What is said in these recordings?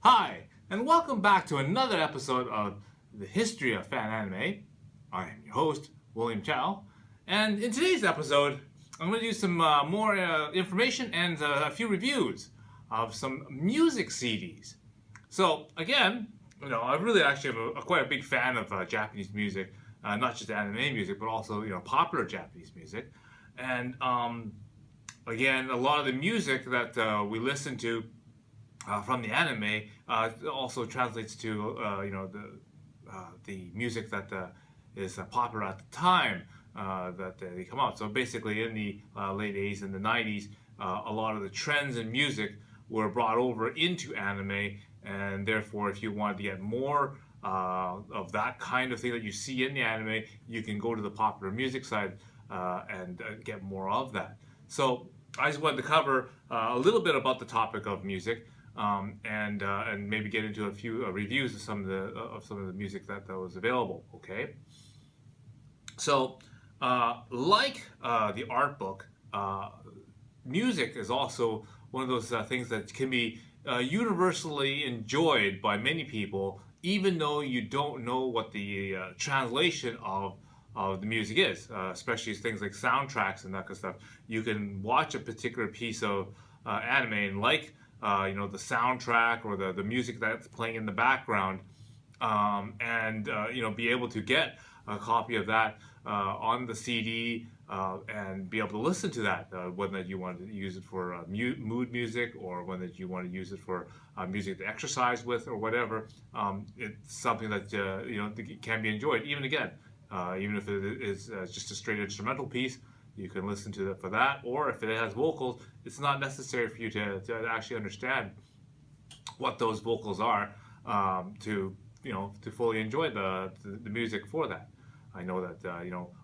Hi, and welcome back to another episode of the History of Fan Anime. I am your host, William Chow, and in today's episode, I'm going to do some more information and a few reviews of some music CDs. So again, I really actually am quite a big fan of Japanese music, not just anime music, but also popular Japanese music, and again, a lot of the music that we listen to from the anime also translates to the music that is popular at the time that they come out. So basically, in the late 80s and the 90s, a lot of the trends in music were brought over into anime, and therefore, if you wanted to get more of that kind of thing that you see in the anime, you can go to the popular music side and get more of that. So I just wanted to cover a little bit about the topic of music. And maybe get into a few reviews of some of the music that was available. Okay, so like the art book, music is also one of those things that can be universally enjoyed by many people, even though you don't know what the translation of the music is, especially things like soundtracks and that kind of stuff. You can watch a particular piece of anime and the soundtrack or the music that's playing in the background, and be able to get a copy of that on the CD and be able to listen to that, whether you want to use it for mood music or whether you want to use it for music to exercise with or whatever. It's something that can be enjoyed. Even if it is just a straight instrumental piece, you can listen to it for that, or if it has vocals, it's not necessary for you to actually understand what those vocals are to fully enjoy the music for that. I know that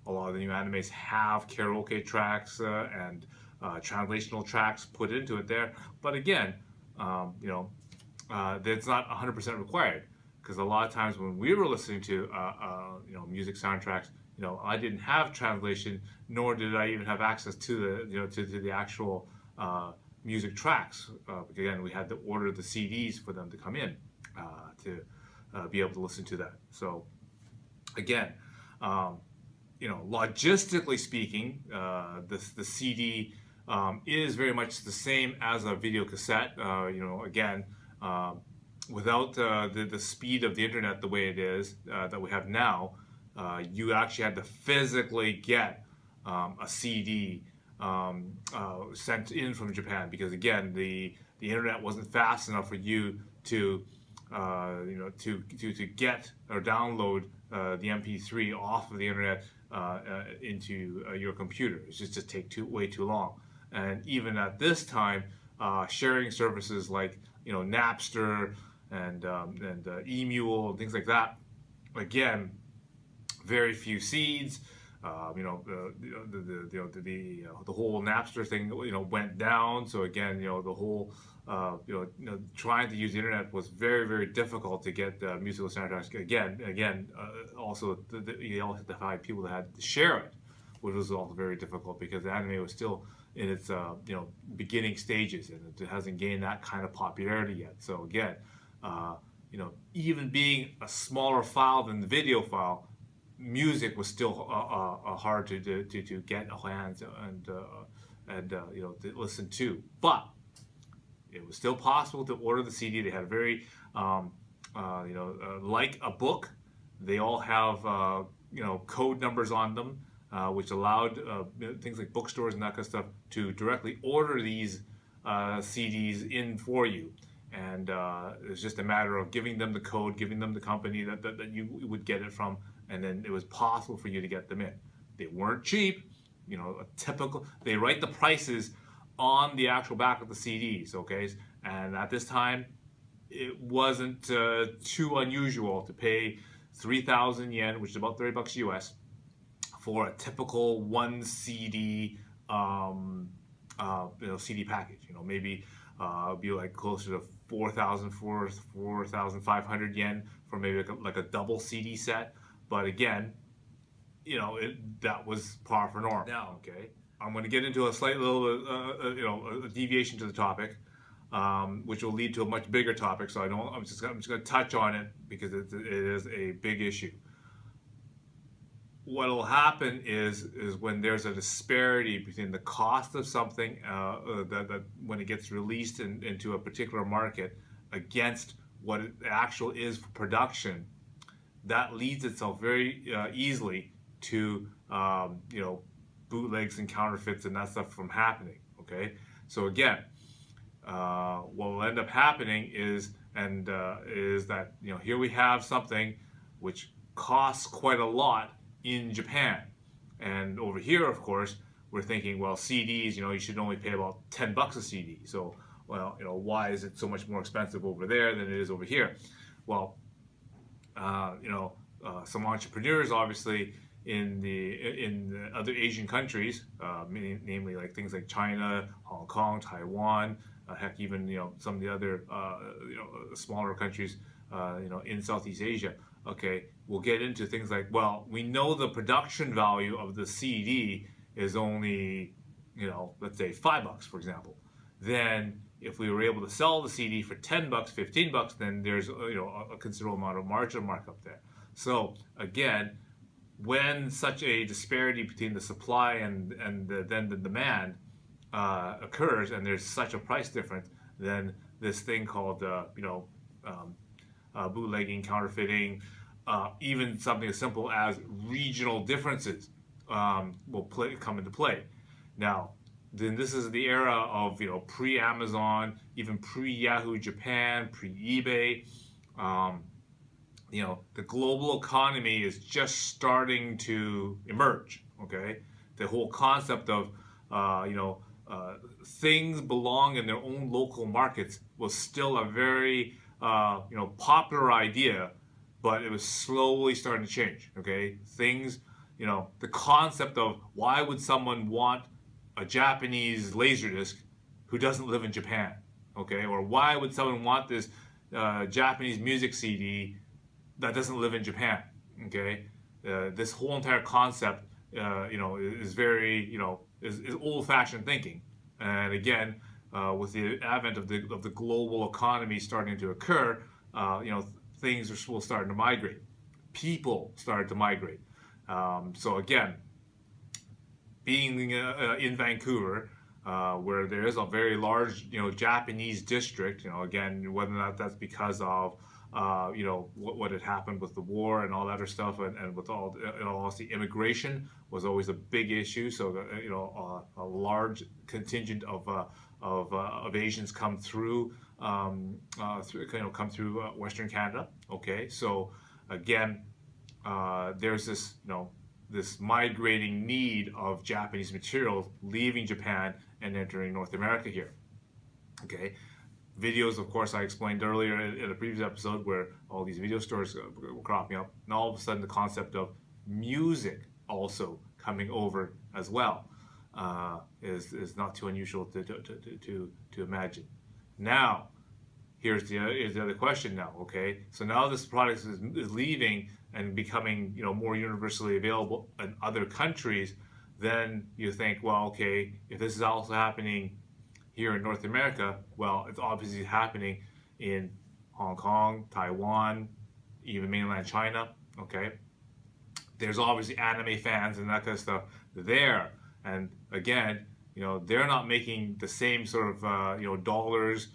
a lot of the new animes have karaoke tracks and translational tracks put into it there, but again, that's not 100% required, because a lot of times when we were listening to music soundtracks, I didn't have translation, nor did I even have access to the actual music tracks. Again, we had to order the CDs for them to come in to be able to listen to that. So again, logistically speaking, the CD is very much the same as a video cassette. Without the speed of the internet the way it is that we have now, you actually had to physically get a CD sent in from Japan, because again, the internet wasn't fast enough for you to get or download the MP3 off of the internet into your computer. It just take way too long. And even at this time, sharing services like Napster and Emule and things like that, again, very few seeds. The whole Napster thing went down. So again, the whole trying to use the internet was very, very difficult to get musical soundtracks. Also you also had to find people that had to share it, which was also very difficult because the anime was still in its beginning stages, and it hasn't gained that kind of popularity yet. So again, even being a smaller file than the video file, music was still hard to get hands and to listen to, but it was still possible to order the CD. They had very like a book, they all have code numbers on them, which allowed things like bookstores and that kind of stuff to directly order these CDs in for you. And it's just a matter of giving them the code, giving them the company that you would get it from, and then it was possible for you to get them in. They weren't cheap, they write the prices on the actual back of the CDs, okay? And at this time, it wasn't too unusual to pay 3,000 yen, which is about $30 US, for a typical one CD CD package. Maybe it'd be like closer to 4,500 yen for maybe like a double CD set. But again, that was par for norm. Now, okay, I'm going to get into a slight little, a deviation to the topic. which will lead to a much bigger topic. So I'm just going to touch on it because it is a big issue. What will happen is when there's a disparity between the cost of something that when it gets released into a particular market against what it actual is for production, that leads itself very easily to bootlegs and counterfeits and that stuff from happening. Okay, so again, what will end up happening is that here we have something which costs quite a lot in Japan, and over here, of course, we're thinking, well, CDs, you should only pay about $10 a CD. So, well, why is it so much more expensive over there than it is over here? Well, some entrepreneurs, obviously, in the other Asian countries, namely like things like China, Hong Kong, Taiwan, heck, even some of the other smaller countries, in Southeast Asia. Okay, we'll get into things like, well, we know the production value of the CD is only, let's say $5, for example. Then if we were able to sell the CD for $10, $15, then there's a considerable amount of margin markup there. So again, when such a disparity between the supply and then the demand occurs, and there's such a price difference, then this thing called bootlegging, counterfeiting, even something as simple as regional differences will come into play. Now, then this is the era of pre-Amazon, even pre-Yahoo Japan, pre-eBay. The global economy is just starting to emerge. Okay, the whole concept of things belong in their own local markets was still a very popular idea, but it was slowly starting to change. Okay, things, the concept of why would someone want a Japanese laserdisc who doesn't live in Japan? Okay, or why would someone want this Japanese music CD that doesn't live in Japan? Okay, this whole entire concept, is very, is old-fashioned thinking. And again, with the advent of the global economy starting to occur, things are starting to migrate. People started to migrate. So again, being in Vancouver, where there is a very large, Japanese district, again, whether or not that's because of what had happened with the war and all that other stuff, and with all, the immigration was always a big issue. So a large contingent of Asians come through, come through Western Canada. Okay, so again, there's this this migrating need of Japanese materials leaving Japan and entering North America here. Okay. Videos, of course, I explained earlier in a previous episode where all these video stores were cropping up, and all of a sudden the concept of music also coming over as well is not too unusual to imagine. Now, here's the other question now. Okay, so now this product is leaving and becoming more universally available in other countries. Then you think, well, okay, if this is also happening here in North America, well, it's obviously happening in Hong Kong, Taiwan, even mainland China. Okay, there's obviously anime fans and that kind of stuff there, and again, they're not making the same sort of dollars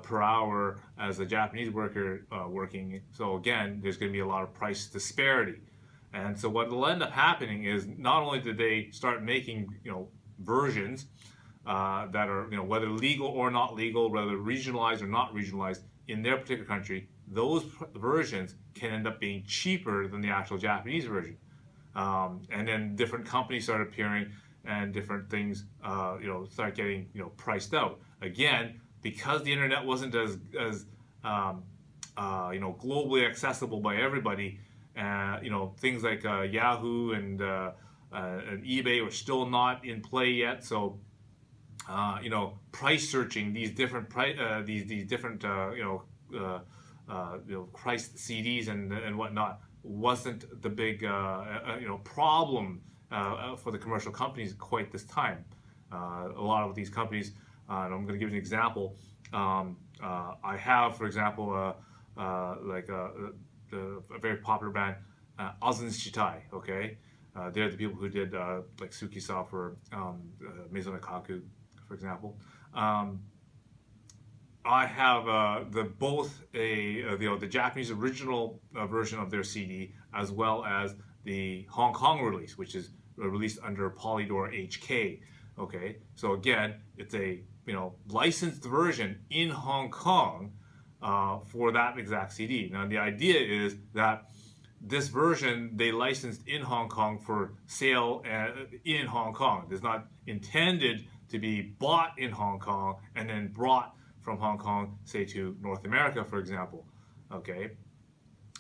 per hour as a Japanese worker working. So again, there's going to be a lot of price disparity, and so what will end up happening is not only did they start making versions that are whether legal or not legal, whether regionalized or not regionalized in their particular country, those versions can end up being cheaper than the actual Japanese version. And then different companies start appearing, and different things start getting priced out. Again, because the internet wasn't as globally accessible by everybody, things like Yahoo and eBay were still not in play yet. So price searching these different priced CDs and whatnot wasn't the big problem for the commercial companies quite this time. A lot of these companies, and I'm going to give you an example. I have, for example, a very popular band, S.H.E. Okay, they're the people who did like Tsukisa for Maison Kaku, for example. Um, I have the both the Japanese original version of their CD as well as the Hong Kong release, which is released under Polydor HK. Okay, so again, it's a licensed version in Hong Kong for that exact CD. Now the idea is that this version they licensed in Hong Kong for sale in Hong Kong. It's not intended to be bought in Hong Kong and then brought from Hong Kong, say, to North America, for example. Okay,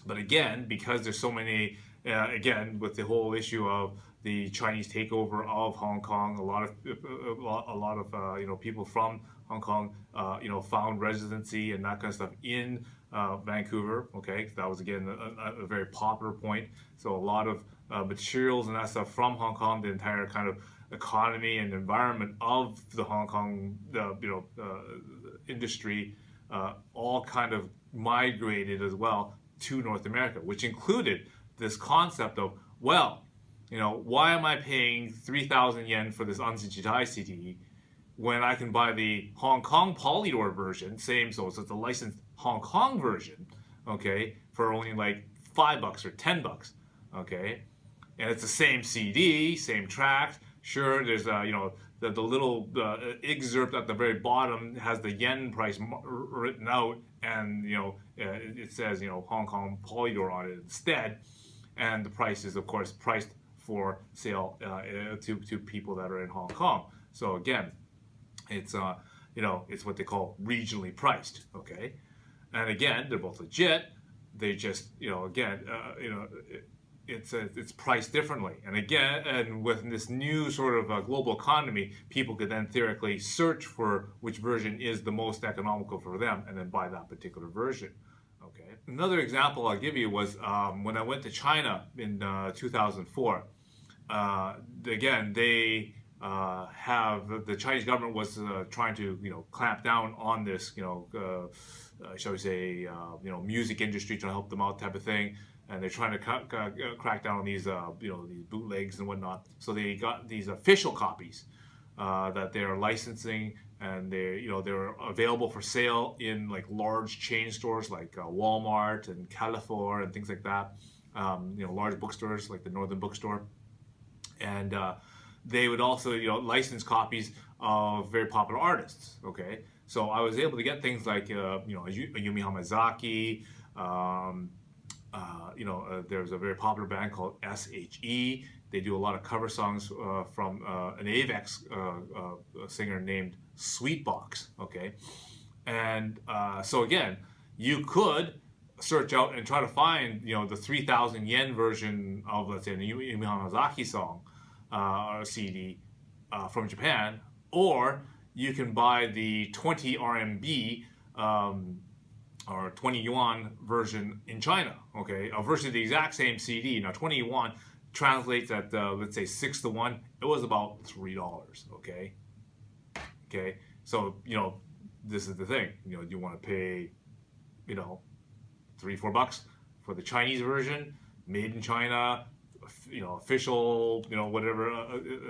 but again, because there's so many, again, with the whole issue of the Chinese takeover of Hong Kong, a lot of people from Hong Kong found residency and that kind of stuff in Vancouver. Okay, that was again a very popular point. So a lot of materials and that stuff from Hong Kong, the entire kind of economy and environment of the Hong Kong industry, all kind of migrated as well to North America, which included this concept of, well, why am I paying 3,000 yen for this Anzichitai CD when I can buy the Hong Kong Polydor version, so it's a licensed Hong Kong version, okay, for only like $5 or $10, okay, and it's the same CD, same tracks. Sure, there's the little excerpt at the very bottom has the yen price written out, and it says Hong Kong Polydor on it instead, and the price is of course priced for sale to people that are in Hong Kong. So again, it's it's what they call regionally priced, okay, and again they're both legit. They just it's priced differently, and again, and with this new sort of global economy, people could then theoretically search for which version is the most economical for them, and then buy that particular version. Okay. Another example I'll give you was when I went to China in 2004. Again, they the Chinese government was trying to clamp down on this shall we say music industry, trying to help them out type of thing. And they're trying to crack down on these these bootlegs and whatnot. So they got these official copies that they're licensing, and they're available for sale in like large chain stores like Walmart and Carrefour and things like that. Large bookstores like the Northern Bookstore, and they would also license copies of very popular artists. Okay, so I was able to get things like Yumi Hamazaki. There's a very popular band called S.H.E. They do a lot of cover songs from an Avex singer named Sweetbox. Okay, and so again, you could search out and try to find the 3,000 yen version of, let's say, the Yumi Hamazaki song or CD from Japan, or you can buy the 20 RMB. Or 20 yuan version in China, okay, a version of the exact same CD. Now 20 yuan translates at let's say 6 to 1. It was about $3, okay. So this is the thing. You want to pay $3-4 for the Chinese version, made in China, official, whatever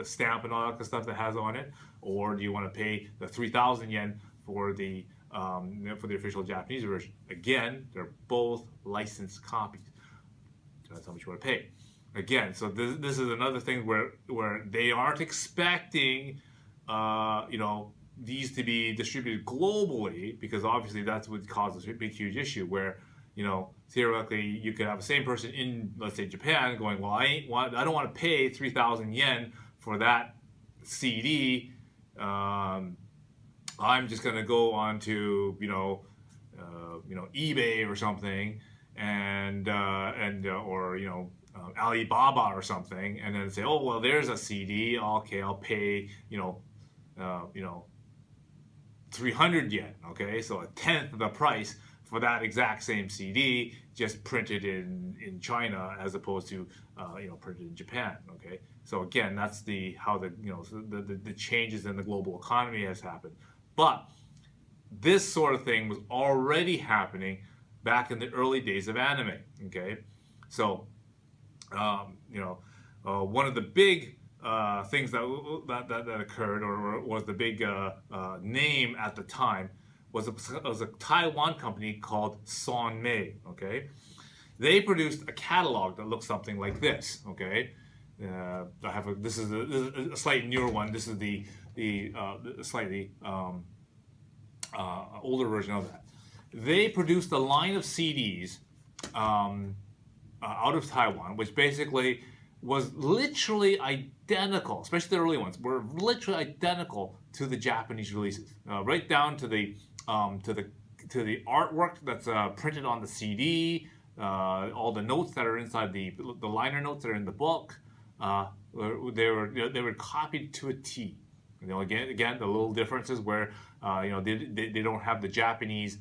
stamp and all that kind of stuff that has on it, or do you want to pay the 3,000 yen for the official Japanese version? Again, they're both licensed copies. So that's how much you want to pay. Again, so this is another thing where they aren't expecting, these to be distributed globally, because obviously that's what causes a big, huge issue where, theoretically you could have the same person in, let's say, Japan going, well, I don't want to pay 3,000 yen for that CD. I'm just going to go on to eBay or something, and or Alibaba or something, and then say, oh well, there's a CD. Okay, I'll pay 300 yen. Okay, so a tenth of the price for that exact same CD, just printed in China as opposed to printed in Japan. Okay, so again, that's how the changes in the global economy has happened. But this sort of thing was already happening back in the early days of anime. Okay, so one of the big things that occurred, or was the big name at the time, was a Taiwan company called Sonmay. Okay, they produced a catalog that looks something like this. Okay, this is a slightly newer one. This is the slightly older version of that. They produced a line of CDs out of Taiwan, which basically was literally identical, especially the early ones, were literally identical to the Japanese releases, right down to the artwork that's printed on the CD, all the notes that are inside the liner notes that are in the book. They were copied to a T. Again, the little differences where they don't have the Japanese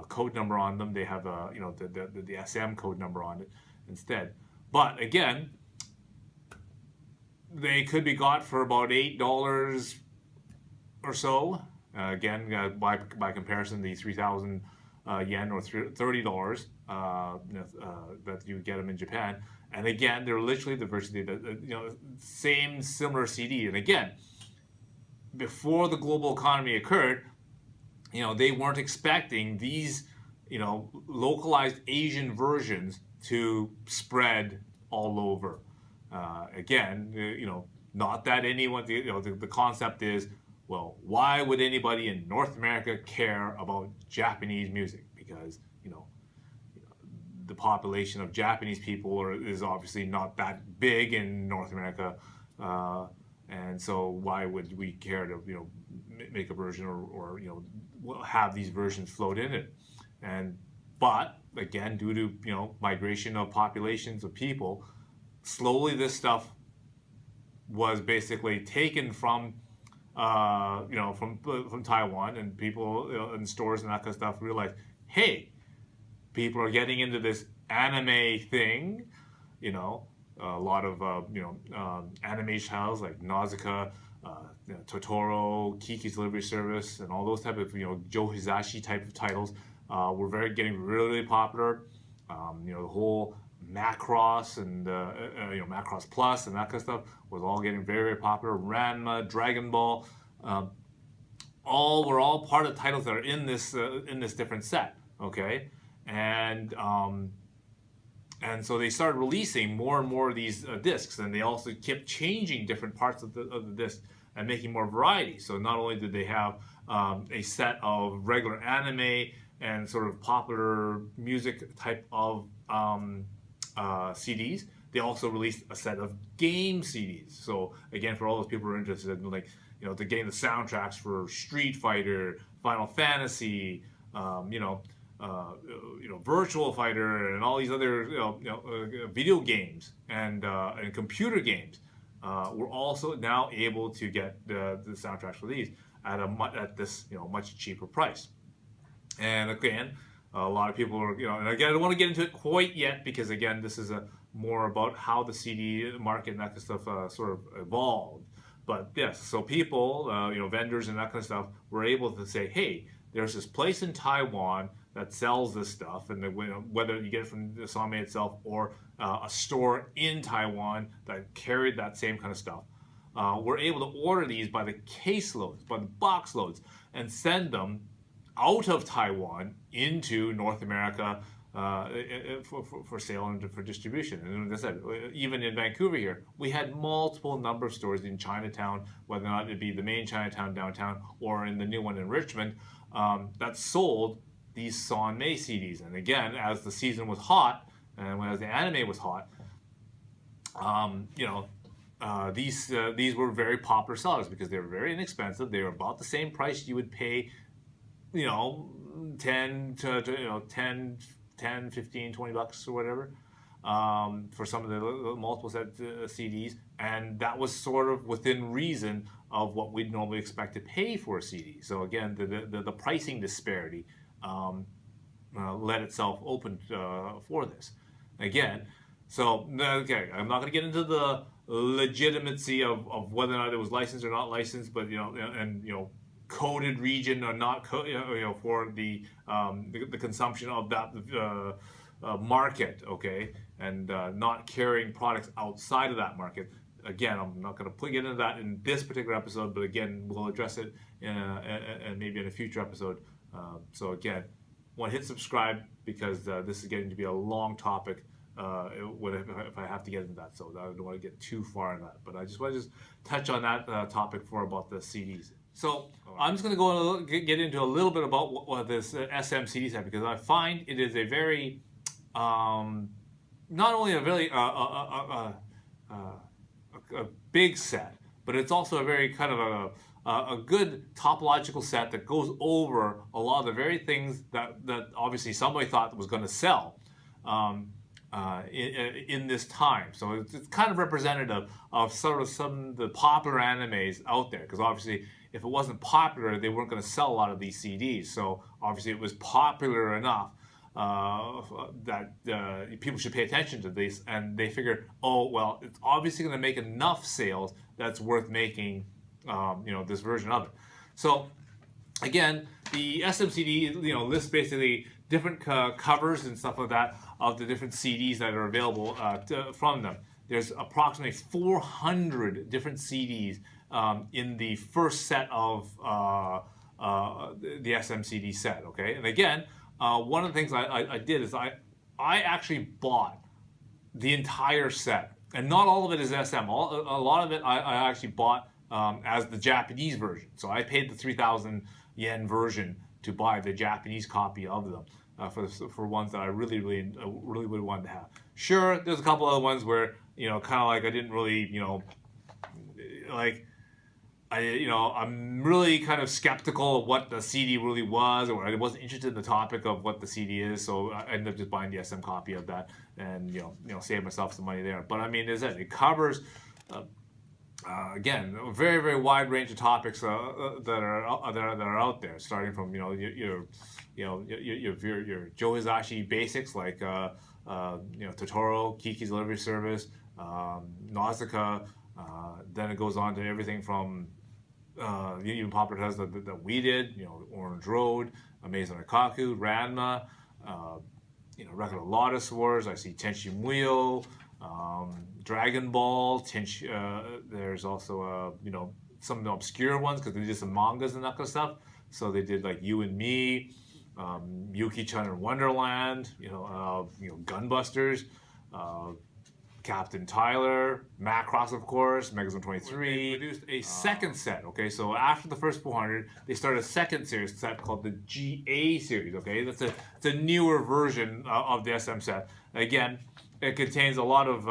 code number on them. They have the SM code number on it instead. But again, they could be got for about $8 or so. Again, by comparison, the 3,000 yen or $30 that you get them in Japan. And again, they're literally the virtually same similar CD. And again, before the global economy occurred, they weren't expecting these localized Asian versions to spread all over. Again, not that anyone, the concept is, well, why would anybody in North America care about Japanese music? Because the population of Japanese people is obviously not that big in North America, and so why would we care to make a version or have these versions float in it? But again, due to migration of populations of people, slowly this stuff was basically taken from from Taiwan, and people in stores and that kind of stuff realized, hey, people are getting into this anime thing. A lot of anime channels like Nausicaa, Totoro, Kiki's Delivery Service, and all those type of Joe Hisashi type of titles were getting really popular. The whole Macross and Macross Plus and that kind of stuff was all getting very, very popular. Ranma, Dragon Ball, were all part of the titles that are in this different set. Okay, and so they started releasing more and more of these discs, and they also kept changing different parts of the disc and making more variety. So not only did they have a set of regular anime and sort of popular music type of CDs, they also released a set of game CDs. So again, for all those people who are interested in to getting the soundtracks for Street Fighter, Final Fantasy, Virtual Fighter, and all these other video games and computer games, we're also now able to get the soundtracks for these at this much cheaper price. And again, a lot of people are and again, I don't want to get into it quite yet because again, this is more about how the CD market and that kind of stuff sort of evolved. But yes, so people, vendors and that kind of stuff, were able to say, hey, there's this place in Taiwan that sells this stuff, and whether you get it from the Sonmay itself or a store in Taiwan that carried that same kind of stuff, we're able to order these by the case loads, by the box loads, and send them out of Taiwan into North America for sale and for distribution. And as I said, even in Vancouver here, we had multiple number of stores in Chinatown, whether or not it be the main Chinatown downtown or in the new one in Richmond, that sold these Sonmay CDs. And again, as the season was hot, and as the anime was hot, these were very popular sellers because they were very inexpensive. They were about the same price you would pay, 10 to 10, 15, 20 bucks or whatever for some of the multiple set CDs, and that was sort of within reason of what we'd normally expect to pay for a CD. So again, the pricing disparity let itself open for this. Again, so okay, I'm not going to get into the legitimacy of whether or not it was licensed or not licensed, but coded region or not for the consumption of that market, okay, and not carrying products outside of that market. Again, I'm not going to get into that in this particular episode, but again, we'll address it and maybe in a future episode. So again, want to hit subscribe because this is getting to be a long topic if I have to get into that. So I don't want to get too far in that, but I just want to touch on that topic for about the CDs. So I'm just going to get into a little bit about what this SM CD set, because I find it is a very not only a very a big set, but it's also a very kind of a good topological set that goes over a lot of the very things that obviously somebody thought was going to sell in this time. So it's kind of representative of sort of some of the popular animes out there, because obviously if it wasn't popular, they weren't going to sell a lot of these CDs. So obviously it was popular enough that people should pay attention to these, and they figured, oh well, it's obviously going to make enough sales that's worth making this version of it. So again, the SMCD lists basically different covers and stuff like that of the different CDs that are available from them. There's approximately 400 different CDs in the first set of the SMCD set. Okay, and again, one of the things I did is I actually bought the entire set, and not all of it is SM. A lot of it I actually bought as the Japanese version. So I paid the 3,000 yen version to buy the Japanese copy of them for ones that I really would want to have. Sure, there's a couple other ones where kind of like I didn't really like. I'm really kind of skeptical of what the CD really was, or I wasn't interested in the topic of what the CD is, so I ended up just buying the SM copy of that, and save myself some money there. But I mean, it covers again a very wide range of topics that are out there, starting from your Joe Hisashi basics like Totoro, Kiki's Delivery Service, Nausicaa. Then it goes on to everything from even popular titles that we did, Orange Road, Amazing Akaku, Ranma, Record of Lotus Wars. I see Tenchi Muyo, Dragon Ball. There's also some of the obscure ones because they did some mangas and that kind of stuff. So they did like You and Me, Yuki-chan in Wonderland, Gunbusters. Captain Tyler, Macross, of course, Megazone 23. They produced a second set, okay? So after the first 400, they started a second series set called the GA series, okay? It's a newer version of the SM set. Again, it contains a lot of,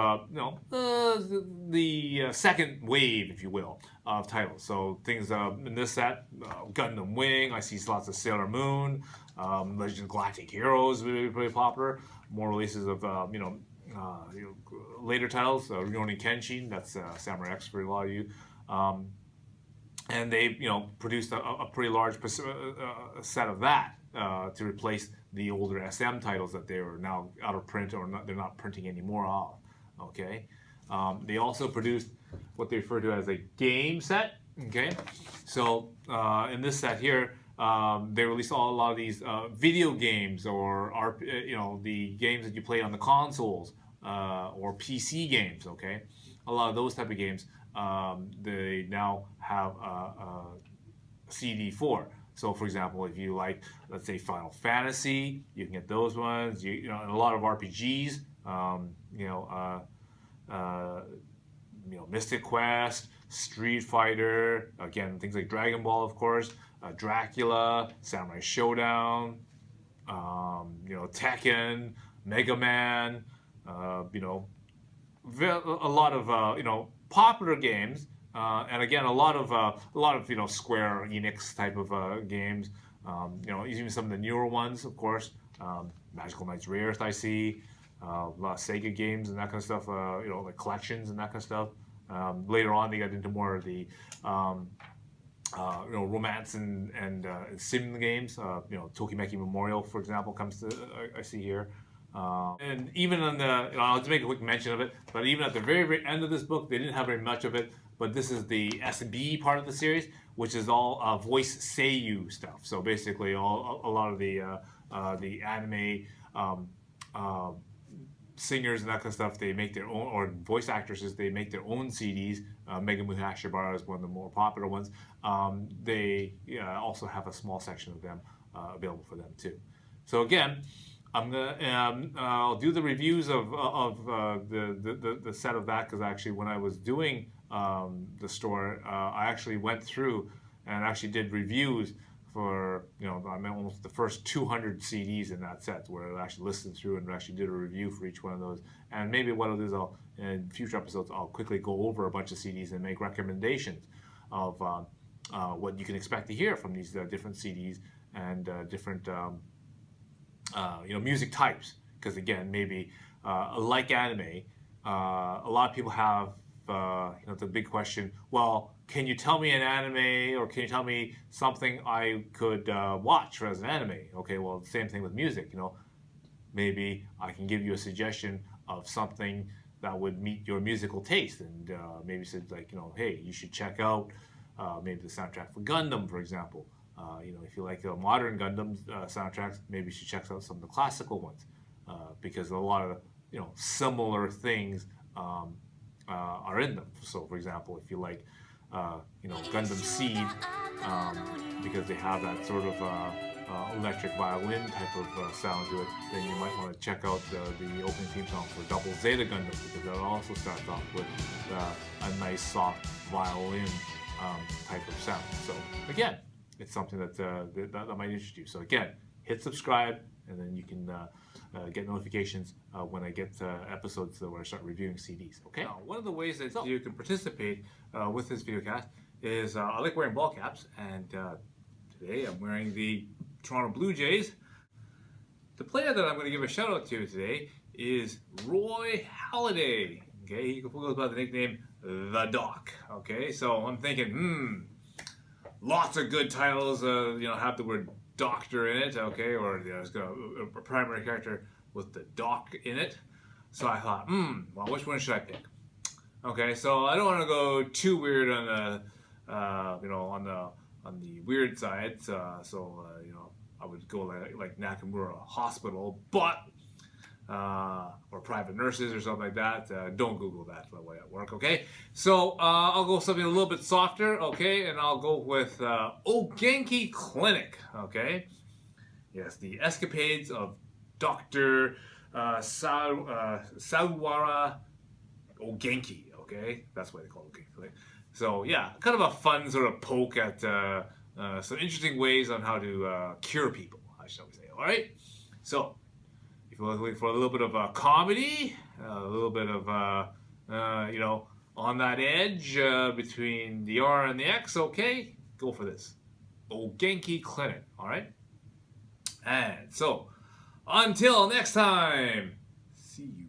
the second wave, if you will, of titles. So things in this set, Gundam Wing, I see lots of Sailor Moon, Legend of Galactic Heroes, really popular. More releases of, later titles, Rurouni Kenshin, that's Samurai X for a lot of you, and they produced a pretty large set of that to replace the older SM titles that they are now out of print, or they're not printing anymore of. Okay, they also produced what they refer to as a game set. Okay, so in this set here, they released a lot of these video games, or the games that you play on the consoles, or PC games. Okay, a lot of those type of games they now have CD for. So, for example, if you like, let's say, Final Fantasy, you can get those ones. And a lot of RPGs, Mystic Quest, Street Fighter, again, things like Dragon Ball, of course, Dracula, Samurai Showdown, Tekken, Mega Man, a lot of popular games, and again a lot of Square Enix type of games. Even some of the newer ones, of course, Magical Knights Rarest, I see. A lot of Sega games and that kind of stuff, like collections and that kind of stuff. Later on, they got into more of the romance and sim games. Tokimeki Memorial, for example, comes to I see here. And even on the, I'll just make a quick mention of it, but even at the very, very end of this book, they didn't have very much of it. But this is the S.B part of the series, which is all voice seiyuu stuff. So basically, a lot of the anime singers and that kind of stuff, they make their own, or voice actresses, they make their own CDs. Megumi Hashibara is one of the more popular ones. They also have a small section of them available for them too. So again, I'll do the reviews of the set of that, because actually when I was doing the store, I actually went through and actually did reviews for, I mean, almost the first 200 CDs in that set, where I actually listened through and actually did a review for each one of those. And maybe what I'll do is in future episodes, I'll quickly go over a bunch of CDs and make recommendations of what you can expect to hear from these different CDs and different music types. Because again, maybe like anime, a lot of people have the big question, well, can you tell me an anime, or can you tell me something I could watch as an anime? Okay, well, same thing with music. Maybe I can give you a suggestion of something that would meet your musical taste, and maybe say like, hey, you should check out maybe the soundtrack for Gundam, for example. If you like the modern Gundam soundtracks, maybe you should check out some of the classical ones, because a lot of similar things are in them. So, for example, if you like Gundam Seed, because they have that sort of electric violin type of sound to it, then you might want to check out the opening theme song for Double Zeta Gundam, because that also starts off with a nice soft violin type of sound. So again, it's something that might interest you. So again, hit subscribe, and then you can get notifications when I get episodes where I start reviewing CDs. Okay. Now, one of the ways that you can participate with this videocast is I like wearing ball caps, and today I'm wearing the Toronto Blue Jays. The player that I'm going to give a shout out to today is Roy Halliday. Okay, he goes by the nickname The Doc. Okay, so I'm thinking, lots of good titles, have the word doctor in it, okay, or it's got a primary character with the doc in it. So I thought, well, which one should I pick? Okay, so I don't want to go too weird on the, on the weird side. So I would go like Nakamura Hospital, but or private nurses or something like that. Don't Google that, by the way, at work, okay? So I'll go something a little bit softer, okay? And I'll go with Ogenki Clinic, okay? Yes, the escapades of Dr. Sawara Ogenki, okay? That's why they call it Ogenki Clinic. So yeah, kind of a fun sort of poke at some interesting ways on how to cure people, shall we say, all right? So, if you're looking for a little bit of comedy, a little bit of, on that edge between the R and the X, okay, go for this. Ogenki Clinic, all right? And so, until next time, see you.